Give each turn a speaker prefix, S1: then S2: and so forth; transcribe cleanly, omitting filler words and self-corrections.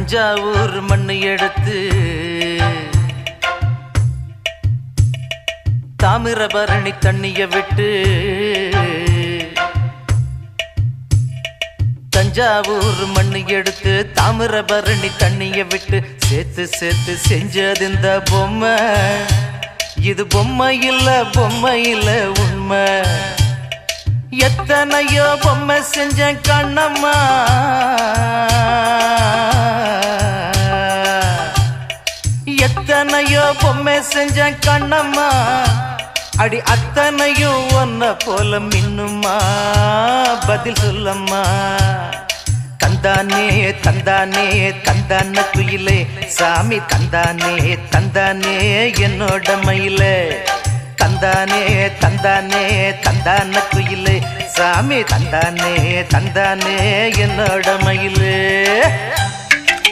S1: தஞ்சாவூர் மண்ணு எடுத்து தாமிரபரணி தண்ணிய விட்டு தஞ்சாவூர் மண்ணு எடுத்து தாமிரபரணி தண்ணிய விட்டு சேர்த்து சேர்த்து செஞ்சது இந்த பொம்மை. இது பொம்மை இல்ல உண்மை. எத்தனையோ பொம்மை செஞ்ச கண்ணம்மா, எத்தனையோ பொம்மை செஞ்ச கண்ணம்மா. அடி அத்தனையும் ஒன்ன போல மின்னுமா, பதில் சொல்லம்மா. தந்தானே தந்தானே தந்தான குயிலே சாமி, தந்தானே தந்தானே என்னோட மயிலே. தந்தானே தந்தானே தந்தான குயிலே சாமி, தந்தானே தந்தானே என்னோட மயிலே.